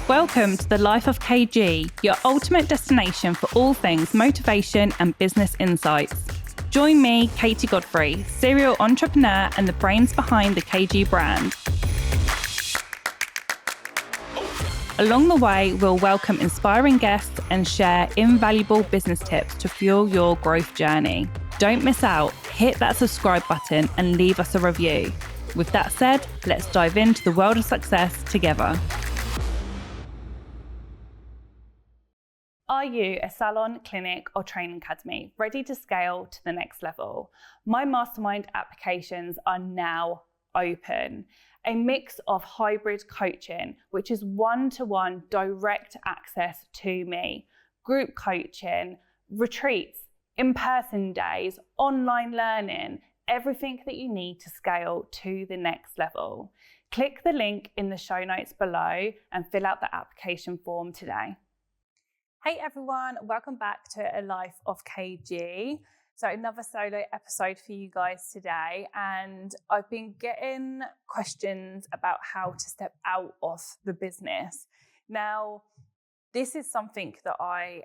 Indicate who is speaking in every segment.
Speaker 1: Welcome to the Life of KG, your ultimate destination for all things motivation and business insights. Join me, Katie Godfrey, serial entrepreneur and the brains behind the KG brand. Along the way, we'll welcome inspiring guests and share invaluable business tips to fuel your growth journey. Don't miss out. Hit that subscribe button and leave us a review. With that said, let's dive into the world of success together. Are you a salon, clinic, or training academy ready to scale to the next level? My mastermind applications are now open. A mix of hybrid coaching, which is one-to-one direct access to me, group coaching, retreats, in-person days, online learning, everything that you need to scale to the next level. Click the link in the show notes below and fill out the application form today. Hey everyone, welcome back to A Life of KG. So another solo episode for you guys today, and I've been getting questions about how to step out of the business. Now, this is something that I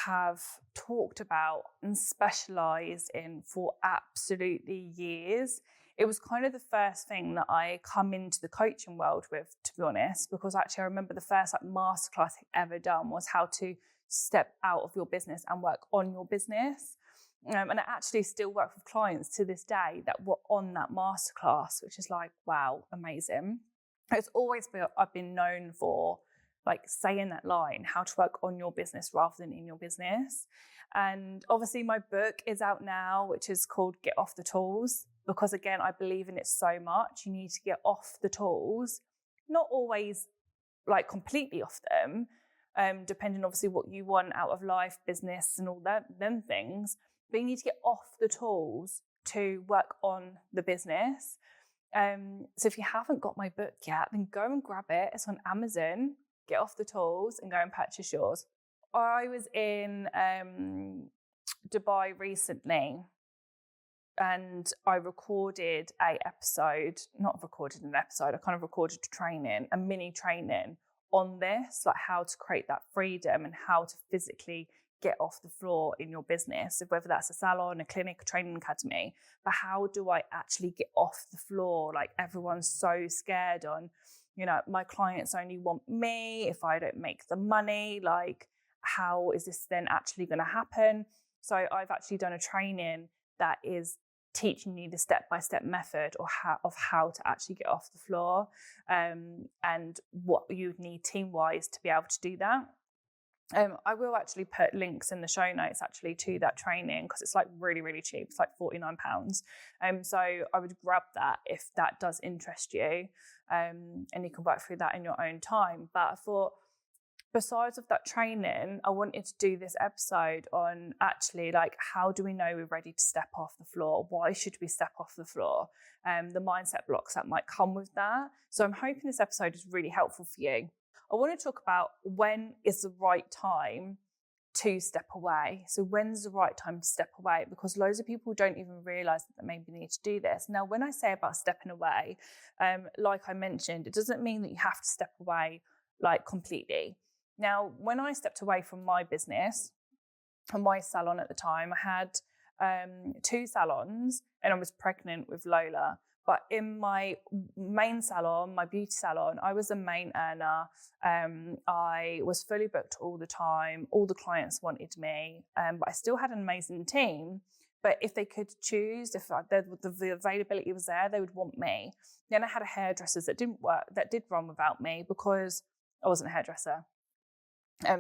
Speaker 1: have talked about and specialized in for absolutely years. It was kind of the first thing that I come into the coaching world with, to be honest, because actually I remember the first masterclass I ever done was how to step out of your business and work on your business. And I actually still work with clients to this day that were on that masterclass, which is wow, amazing. It's always been, I've been known for saying that line, how to work on your business rather than in your business. And obviously my book is out now, which is called Get Off the Tools, because again, I believe in it so much. You need to get off the tools, not always completely off them, depending obviously what you want out of life, business and all that, them things. But you need to get off the tools to work on the business. So if you haven't got my book yet, then go and grab it. It's on Amazon. Get Off the Tools and go and purchase yours. I was in Dubai recently and I recorded I kind of recorded a mini training on this, how to create that freedom and how to physically get off the floor in your business, whether that's a salon, a clinic, a training academy. But how do I actually get off the floor? Everyone's so scared on, my clients only want me if I don't make the money. How is this then actually going to happen? So I've actually done a training that is teaching you the step-by-step method of how to actually get off the floor, and what you would need team-wise to be able to do that. I will actually put links in the show notes actually to that training, because it's really, really cheap. It's £49. So I would grab that if that does interest you, and you can work through that in your own time. But I thought, besides of that training, I wanted to do this episode on actually how do we know we're ready to step off the floor? Why should we step off the floor? The mindset blocks that might come with that. So I'm hoping this episode is really helpful for you. I want to talk about when is the right time to step away. So when's the right time to step away? Because loads of people don't even realize that they maybe need to do this. Now, when I say about stepping away, like I mentioned, it doesn't mean that you have to step away completely. Now, when I stepped away from my business and my salon at the time, I had 2 salons and I was pregnant with Lola. But in my main salon, my beauty salon, I was a main earner. I was fully booked all the time. All the clients wanted me, but I still had an amazing team. But if they could choose, if the availability was there, they would want me. Then I had hairdressers that didn't work, that did run without me because I wasn't a hairdresser.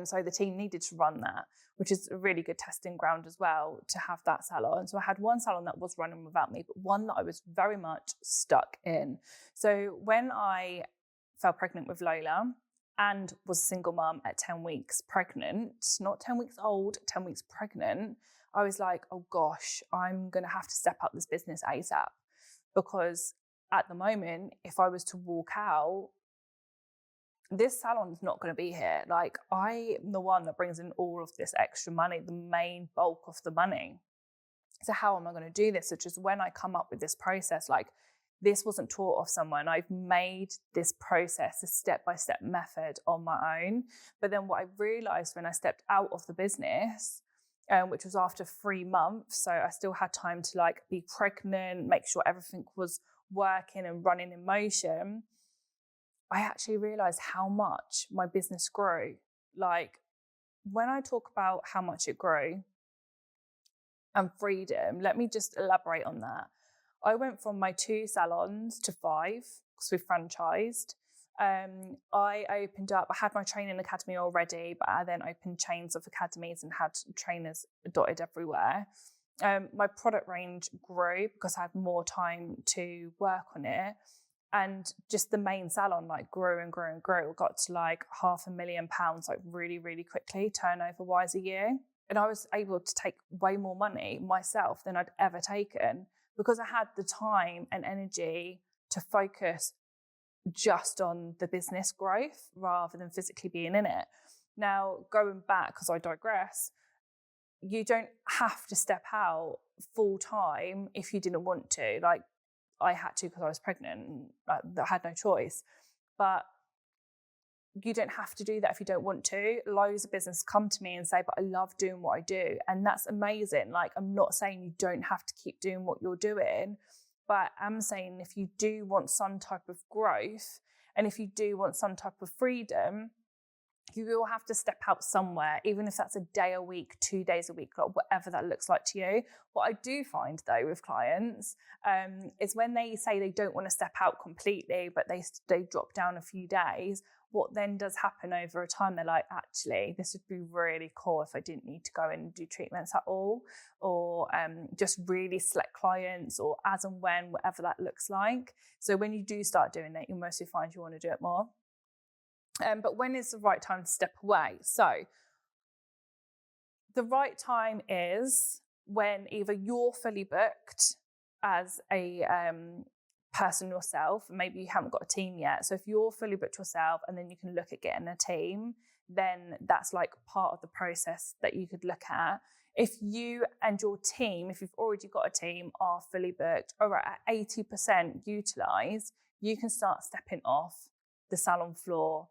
Speaker 1: So the team needed to run that, which is a really good testing ground as well to have that salon. So I had one salon that was running without me, but one that I was very much stuck in. So when I fell pregnant with Lola and was a single mum at 10 weeks pregnant, not 10 weeks old, 10 weeks pregnant, I was like, oh gosh, I'm going to have to step up this business ASAP. Because at the moment, if I was to walk out, this salon's not going to be here. I am the one that brings in all of this extra money, the main bulk of the money. So how am I going to do this? Which is when I come up with this process, this wasn't taught off someone. I've made this process, a step-by-step method on my own. But then what I realized when I stepped out of the business, which was after 3 months, so I still had time to like be pregnant, make sure everything was working and running in motion, I actually realized how much my business grew. Like, when I talk about how much it grew and freedom, let me just elaborate on that. I went from my 2 salons to 5 because we franchised. I opened up, I had my training academy already, but I then opened chains of academies and had trainers dotted everywhere. My product range grew because I had more time to work on it. And just the main salon like grew and grew and grew. It got to like £500,000 like really, really quickly, turnover wise, a year. And I was able to take way more money myself than I'd ever taken because I had the time and energy to focus just on the business growth rather than physically being in it. Now, going back, because I digress, you don't have to step out full time if you didn't want to. Like, I had to because I was pregnant. I had no choice. But you don't have to do that if you don't want to. Loads of businesses come to me and say, but I love doing what I do. And that's amazing. Like, I'm not saying you don't have to keep doing what you're doing, but I'm saying if you do want some type of growth and if you do want some type of freedom, you will have to step out somewhere, even if that's a day a week, 2 days a week, like whatever that looks like to you. What I do find though with clients is when they say they don't want to step out completely, but they drop down a few days, what then does happen over a time, they're like, actually, this would be really cool if I didn't need to go in and do treatments at all, or just really select clients, or as and when, whatever that looks like. So when you do start doing that, you'll mostly find you want to do it more. But when is the right time to step away? So the right time is when either you're fully booked as a person yourself, maybe you haven't got a team yet. So if you're fully booked yourself and then you can look at getting a team, then that's like part of the process that you could look at. If you and your team, if you've already got a team, are fully booked or at 80% utilised, you can start stepping off the salon floor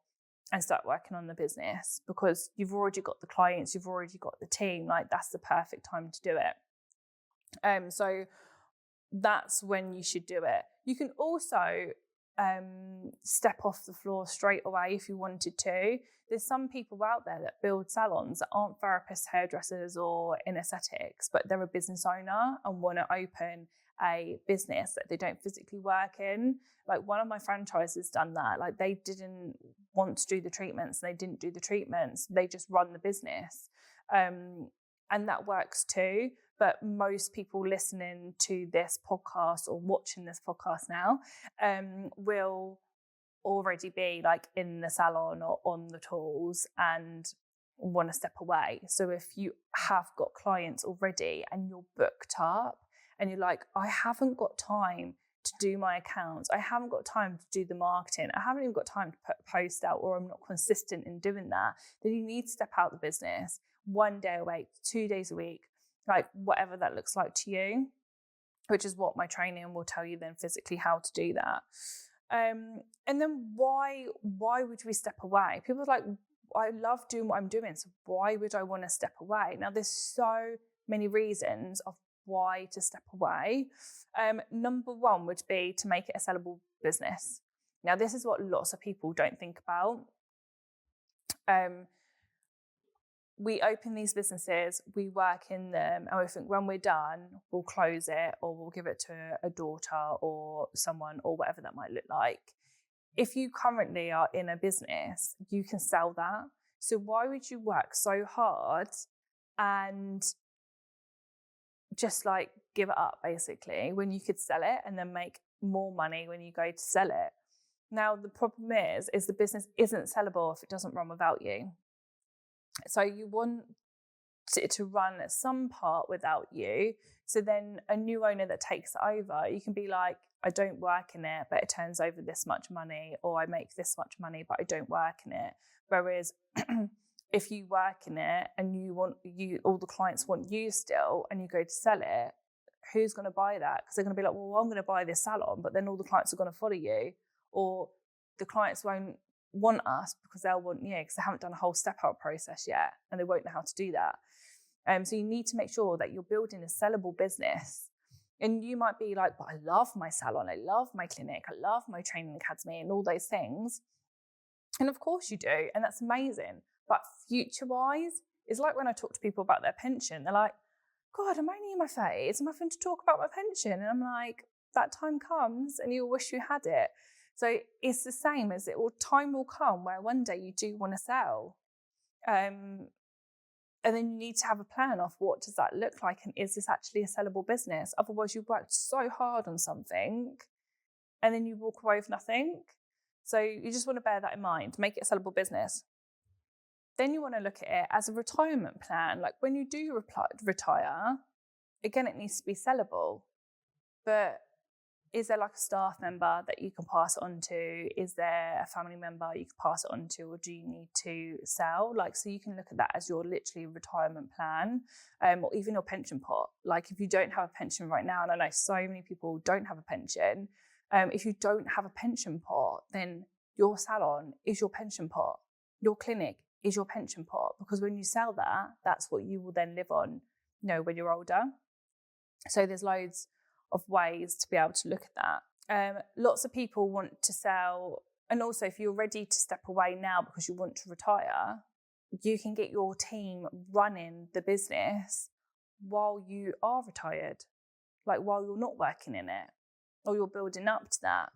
Speaker 1: and start working on the business because you've already got the clients, you've already got the team. Like, that's the perfect time to do it. So that's when you should do it. You can also step off the floor straight away if you wanted to. There's some people out there that build salons that aren't therapists, hairdressers, or in aesthetics, but they're a business owner and want to open a business that they don't physically work in. Like, one of my franchises done that. Like, they didn't want to do the treatments, they didn't do the treatments, they just run the business. And that works too. But most people listening to this podcast or watching this podcast now will already be like in the salon or on the tools and want to step away. So if you have got clients already and you're booked up and you're like, I haven't got time to do my accounts, I haven't got time to do the marketing, I haven't even got time to put a post out, or I'm not consistent in doing that, then you need to step out of the business 1 day a week, 2 days a week, like whatever that looks like to you, which is what my training will tell you then physically how to do that. And then why would we step away? People are like, I love doing what I'm doing, so why would I want to step away? Now, there's so many reasons of why to step away. Number one would be to make it a sellable business. Now, this is what lots of people don't think about. We open these businesses, we work in them, and we think when we're done, we'll close it or we'll give it to a daughter or someone or whatever that might look like. If you currently are in a business, you can sell that. So why would you work so hard and just like give it up basically when you could sell it and then make more money when you go to sell it? Now, the problem is the business isn't sellable if it doesn't run without you. So you want it to run at some part without you. So then a new owner that takes it over, you can be like, I don't work in it, but it turns over this much money, or I make this much money, but I don't work in it. Whereas if you work in it and all the clients want you still, and you go to sell it, who's going to buy that? Because they're going to be like, well, I'm going to buy this salon, but then all the clients are going to follow you, or the clients won't want us because they'll want you because they haven't done a whole step out process yet and they won't know how to do that. So you need to make sure that you're building a sellable business. And you might be like, but I love my salon, I love my clinic, I love my training academy and all those things. And of course you do, and that's amazing. But future-wise, it's like when I talk to people about their pension, they're like, God, I'm only in my 30s, I'm having to talk about my pension. And I'm like, that time comes and you'll wish you had it. So it's the same as time will come where one day you do want to sell. And then you need to have a plan of what does that look like and is this actually a sellable business? Otherwise you've worked so hard on something and then you walk away with nothing. So you just want to bear that in mind, make it a sellable business. Then you want to look at it as a retirement plan. Like when you do retire, again, it needs to be sellable. But is there like a staff member that you can pass it on to? Is there a family member you can pass it on to? Or do you need to sell? Like, so you can look at that as your literally retirement plan, or even your pension pot. Like if you don't have a pension right now, and I know so many people don't have a pension, if you don't have a pension pot, then your salon is your pension pot. Your clinic is your pension pot, because when you sell that, that's what you will then live on, when you're older. So there's loads of ways to be able to look at that. Lots of people want to sell, and also if you're ready to step away now because you want to retire, you can get your team running the business while you are retired, like while you're not working in it, or you're building up to that.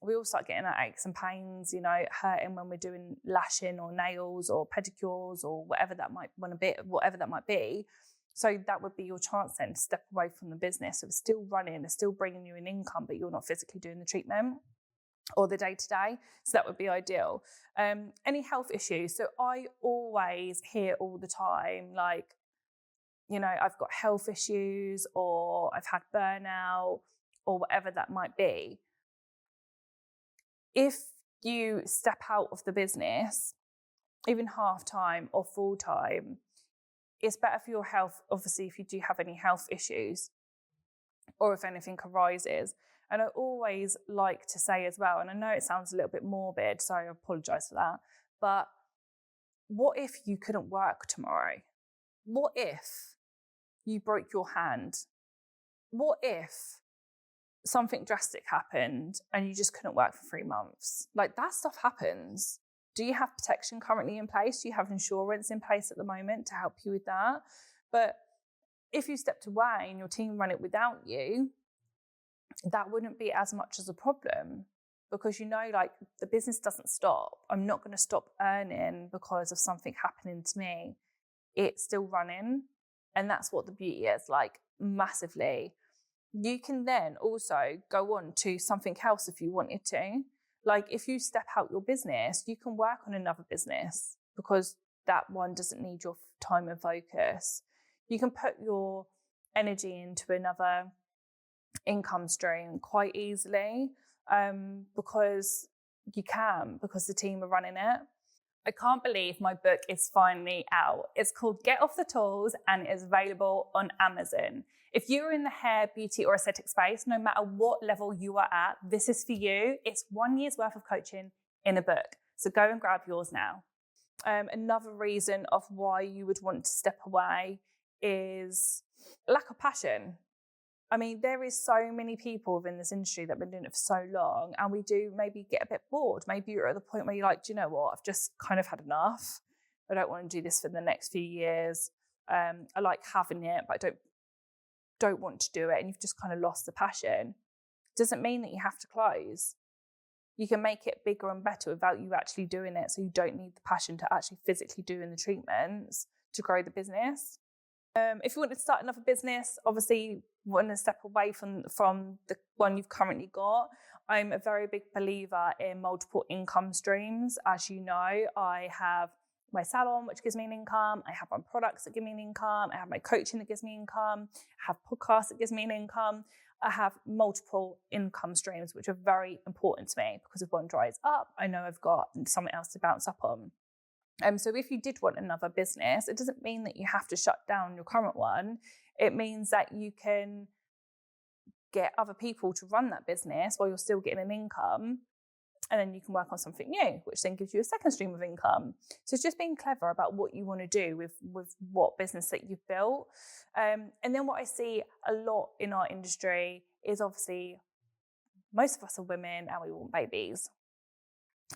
Speaker 1: We all start getting our aches and pains, hurting when we're doing lashing or nails or pedicures or whatever that might be. So that would be your chance then to step away from the business. So it's still running, it's still bringing you an income, but you're not physically doing the treatment or the day-to-day. So that would be ideal. Any health issues. So I always hear all the time, like, I've got health issues or I've had burnout or whatever that might be. If you step out of the business, even half-time or full-time, it's better for your health, obviously, if you do have any health issues or if anything arises. And I always like to say as well, and I know it sounds a little bit morbid, so I apologise for that, but what if you couldn't work tomorrow? What if you broke your hand? What if something drastic happened and you just couldn't work for 3 months? Like, that stuff happens. Do you have protection currently in place? Do you have insurance in place at the moment to help you with that? But if you stepped away and your team ran it without you, that wouldn't be as much as a problem, because like the business doesn't stop. I'm not going to stop earning because of something happening to me. It's still running. And that's what the beauty is, like, massively. You can then also go on to something else if you wanted to. Like if you step out your business, you can work on another business because that one doesn't need your time and focus. You can put your energy into another income stream quite easily, because the team are running it. I can't believe my book is finally out. It's called Get Off the Tools and it is available on Amazon. If you're in the hair, beauty or aesthetic space, no matter what level you are at, this is for you. It's 1 year's worth of coaching in a book. So go and grab yours now. Another reason of why you would want to step away is lack of passion. I mean, there is so many people within this industry that have been doing it for so long, and we do maybe get a bit bored. Maybe you're at the point where you're like, do you know what? I've just kind of had enough. I don't want to do this for the next few years. I like having it, but I don't want to do it. And you've just kind of lost the passion. Doesn't mean that you have to close. You can make it bigger and better without you actually doing it. So you don't need the passion to actually physically doing the treatments to grow the business. If you want to start another business, obviously want to step away from the one you've currently got. I'm a very big believer in multiple income streams. As you know, I have my salon, which gives me an income. I have my products that give me an income. I have my coaching that gives me income. I have podcasts that gives me an income. I have multiple income streams, which are very important to me, because if one dries up, I know I've got something else to bounce up on. So if you did want another business, it doesn't mean that you have to shut down your current one. It means that you can get other people to run that business while you're still getting an income. And then you can work on something new, which then gives you a second stream of income. So it's just being clever about what you want to do with what business that you've built. And then what I see a lot in our industry is, obviously, most of us are women and we want babies.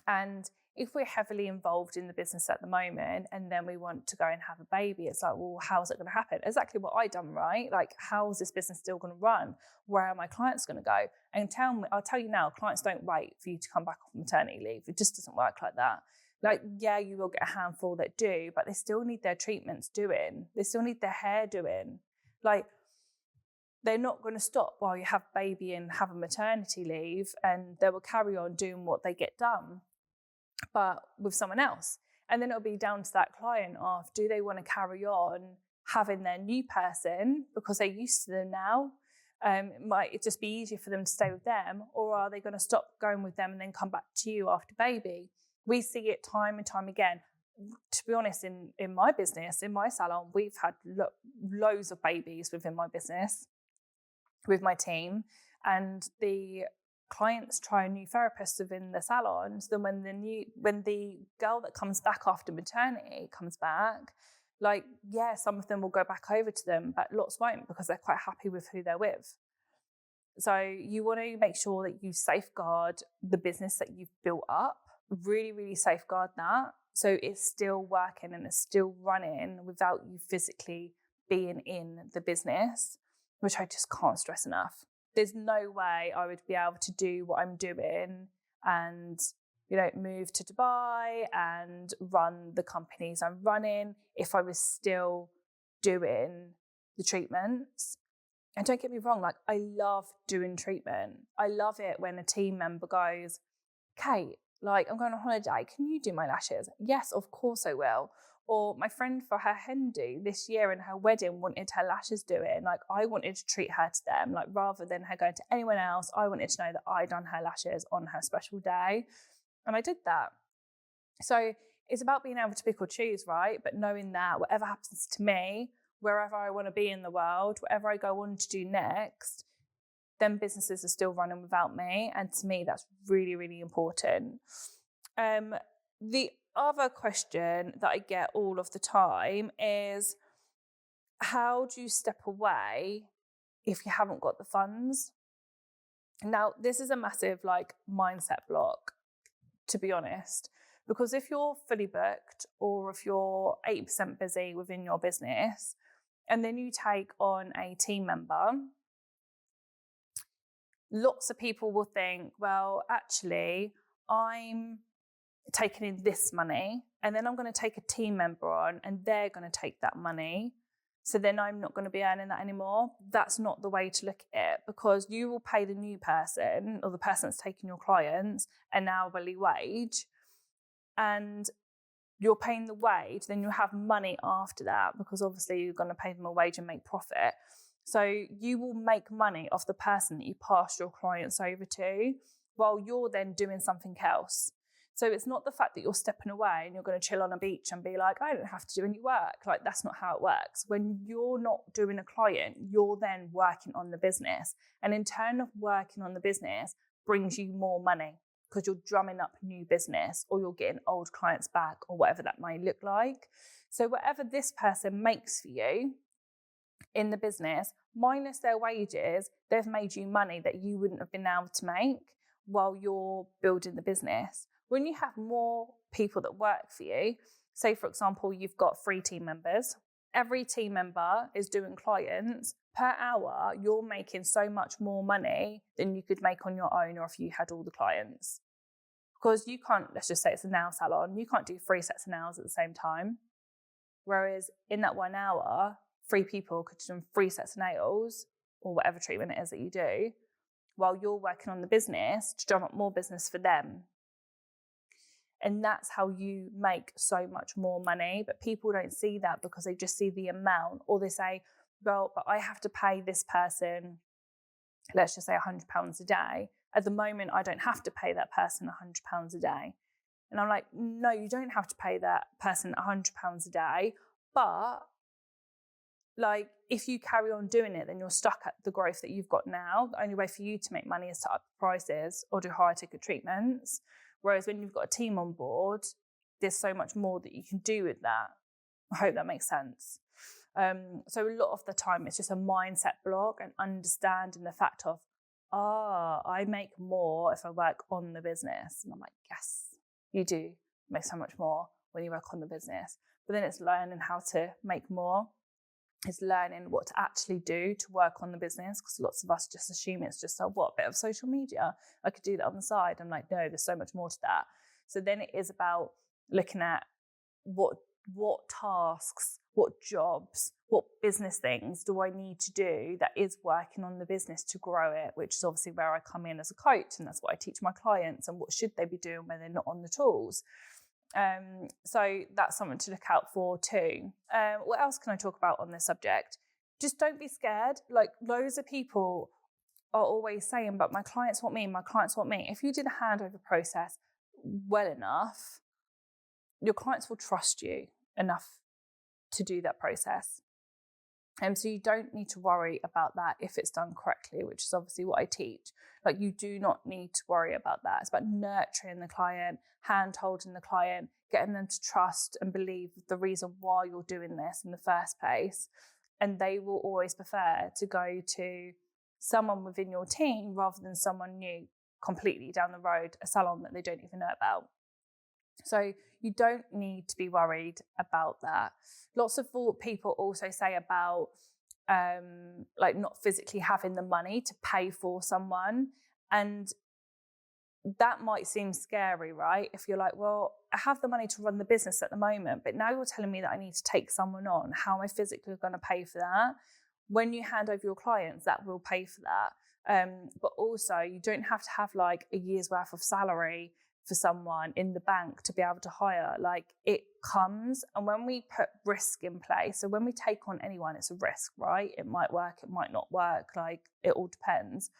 Speaker 1: And if we're heavily involved in the business at the moment and then we want to go and have a baby, it's like, well, how's it going to happen? Exactly what I done, right? Like, how's this business still going to run? Where are my clients going to go? And I'll tell you now, clients don't wait for you to come back off maternity leave. It just doesn't work like that. Like, yeah, you will get a handful that do, but they still need their treatments doing. They still need their hair doing. Like, they're not going to stop while you have a baby and have a maternity leave, and they will carry on doing what they get done, but with someone else. And then it'll be down to that client of, do they want to carry on having their new person because they're used to them now? It might just be easier for them to stay with them, or are they going to stop going with them and then come back to you after baby? We see it time and time again. To be honest, in my business, in my salon, we've had loads of babies within my business with my team, and the clients try a new therapist within the salon. So then when the girl that comes back after maternity comes back, like, yeah, some of them will go back over to them, but lots won't, because they're quite happy with who they're with. So you want to make sure that you safeguard the business that you've built up, really, really safeguard that, so it's still working and it's still running without you physically being in the business, which I just can't stress enough. There's no way I would be able to do what I'm doing and, move to Dubai and run the companies I'm running if I was still doing the treatments. And don't get me wrong, like, I love doing treatment. I love it when a team member goes, Kate, like, I'm going on holiday, can you do my lashes? Yes, of course I will. Or my friend, for her hen do this year and her wedding, wanted her lashes doing. Like, I wanted to treat her to them. Like, rather than her going to anyone else, I wanted to know that I done her lashes on her special day. And I did that. So it's about being able to pick or choose, right? But knowing that whatever happens to me, wherever I want to be in the world, whatever I go on to do next, then businesses are still running without me. And to me, that's really, really important. The other question that I get all of the time is, how do you step away if you haven't got the funds? Now, this is a massive mindset block, to be honest, because if you're fully booked or if you're 80% busy within your business and then you take on a team member, lots of people will think, well, actually, I'm taking in this money and then I'm going to take a team member on and they're going to take that money. So then I'm not going to be earning that anymore. That's not the way to look at it, because you will pay the new person or the person that's taking your clients an hourly wage, and you're paying the wage, then you'll have money after that, because obviously you're going to pay them a wage and make profit. So you will make money off the person that you pass your clients over to while you're then doing something else. So it's not the fact that you're stepping away and you're going to chill on a beach and be like, I don't have to do any work. Like, that's not how it works. When you're not doing a client, you're then working on the business. And in turn of working on the business brings you more money, because you're drumming up new business or you're getting old clients back or whatever that might look like. So whatever this person makes for you in the business, minus their wages, they've made you money that you wouldn't have been able to make while you're building the business. When you have more people that work for you, say, for example, you've got 3 team members, every team member is doing clients, per hour, you're making so much more money than you could make on your own or if you had all the clients. Because you can't, let's just say it's a nail salon, you can't do 3 sets of nails at the same time. Whereas in that 1 hour, 3 people could do 3 sets of nails or whatever treatment it is that you do, while you're working on the business to drum up more business for them. And that's how you make so much more money. But people don't see that because they just see the amount, or they say, well, but I have to pay this person, let's just say £100 a day. At the moment, I don't have to pay that person £100 a day. And I'm like, no, you don't have to pay that person £100 a day. But like, if you carry on doing it, then you're stuck at the growth that you've got now. The only way for you to make money is to up the prices or do higher ticket treatments. Whereas when you've got a team on board, there's so much more that you can do with that. I hope that makes sense. So a lot of the time it's just a mindset block and understanding the fact of, I make more if I work on the business. And I'm like, yes, you do make so much more when you work on the business. But then it's learning how to make more. It's learning what to actually do to work on the business, because lots of us just assume it's just a bit of social media. I could do that on the side. I'm like, no, there's so much more to that. So then it is about looking at what tasks, what jobs, what business things do I need to do that is working on the business to grow it, which is obviously where I come in as a coach, and that's what I teach my clients, and what should they be doing when they're not on the tools. So that's something to look out for too. What else can I talk about on this subject? Just don't be scared. Like, loads of people are always saying, but my clients want me, my clients want me. If you do the handover process well enough, your clients will trust you enough to do that process. So you don't need to worry about that if it's done correctly, which is obviously what I teach. Like, you do not need to worry about that. It's about nurturing the client, hand-holding the client, getting them to trust and believe the reason why you're doing this in the first place. And they will always prefer to go to someone within your team rather than someone new completely down the road, a salon that they don't even know about. So you don't need to be worried about that. Lots of people also say about like not physically having the money to pay for someone. And that might seem scary, right? If you're like, well, I have the money to run the business at the moment, but now you're telling me that I need to take someone on. How am I physically going to pay for that? When you hand over your clients, that will pay for that. But also, you don't have to have like a year's worth of salary for someone in the bank to be able to hire. Like, it comes, and when we put risk in place, so when we take on anyone, it's a risk, right? It might work, it might not work, like, it all depends.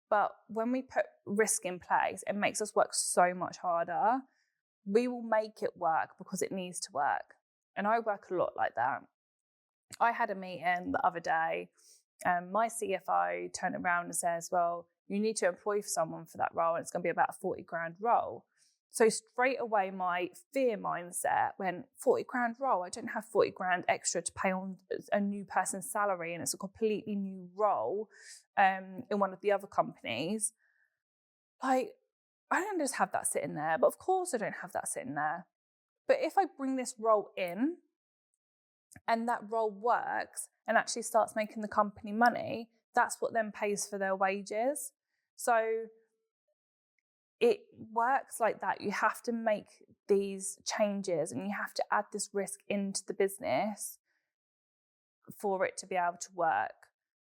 Speaker 1: But when we put risk in place, it makes us work so much harder. We will make it work because it needs to work. And I work a lot like that. I had a meeting the other day, and my CFO turned around and says, well, you need to employ someone for that role, and it's going to be about a 40 grand role. So straight away, my fear mindset went, 40 grand role? I don't have 40 grand extra to pay on a new person's salary, and it's a completely new role in one of the other companies. Like, I don't just have that sitting there, but of course I don't have that sitting there. But if I bring this role in and that role works and actually starts making the company money, that's what then pays for their wages. So it works like that. You have to make these changes and you have to add this risk into the business for it to be able to work.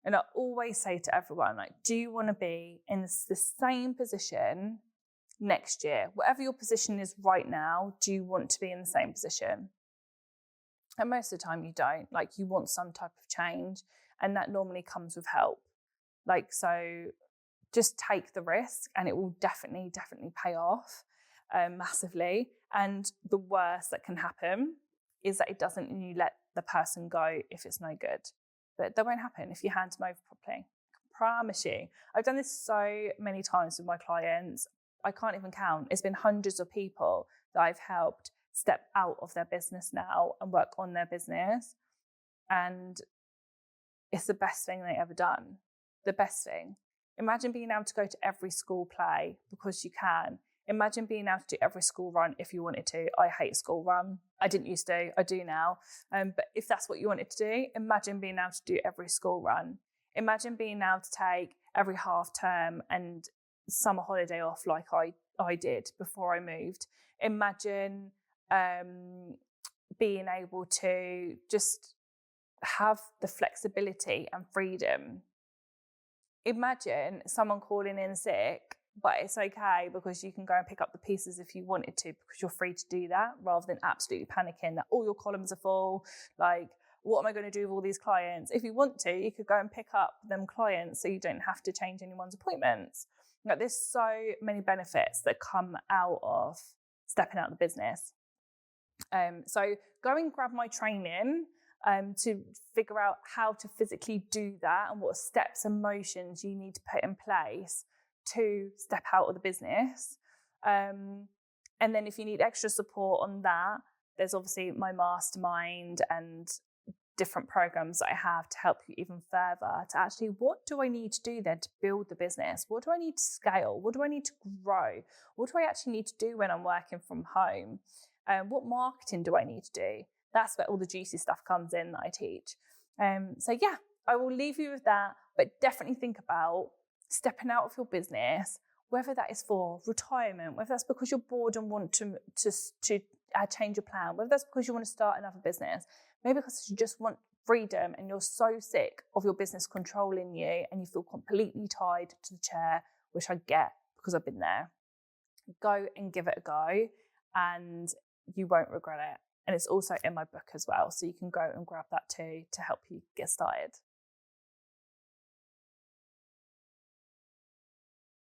Speaker 1: And I always say to everyone, like, do you want to be in the same position next year? Whatever your position is right now, do you want to be in the same position? And most of the time you don't. Like, you want some type of change, and that normally comes with help. Like, so just take the risk and it will definitely pay off massively. And the worst that can happen is that it doesn't, and you let the person go if it's no good. But that won't happen if you hand them over properly. I promise you. I've done this so many times with my clients. I can't even count. It's been hundreds of people that I've helped step out of their business now and work on their business. And it's the best thing they've ever done. The best thing. Imagine being able to go to every school play because you can. Imagine being able to do every school run if you wanted to. I hate school run. I didn't used to. I do now. But if that's what you wanted to do, imagine being able to do every school run. Imagine being able to take every half term and summer holiday off like I did before I moved. Imagine being able to just have the flexibility and freedom. Imagine someone calling in sick, but it's okay because you can go and pick up the pieces if you wanted to, because you're free to do that, rather than absolutely panicking that all your columns are full. Like, what am I going to do with all these clients? If you want to, you could go and pick up them clients so you don't have to change anyone's appointments. Like, there's so many benefits that come out of stepping out of the business. So go and grab my training to figure out how to physically do that and what steps and motions you need to put in place to step out of the business. And then if you need extra support on that, there's obviously my mastermind and different programs that I have to help you even further to actually, what do I need to do then to build the business? What do I need to scale? What do I need to grow? What do I actually need to do when I'm working from home? What marketing do I need to do? That's where all the juicy stuff comes in that I teach. So yeah, I will leave you with that, but definitely think about stepping out of your business, whether that is for retirement, whether that's because you're bored and want to change your plan, whether that's because you want to start another business, maybe because you just want freedom and you're so sick of your business controlling you and you feel completely tied to the chair, which I get because I've been there. Go and give it a go and you won't regret it. And it's also in my book as well, so you can go and grab that too to help you get started.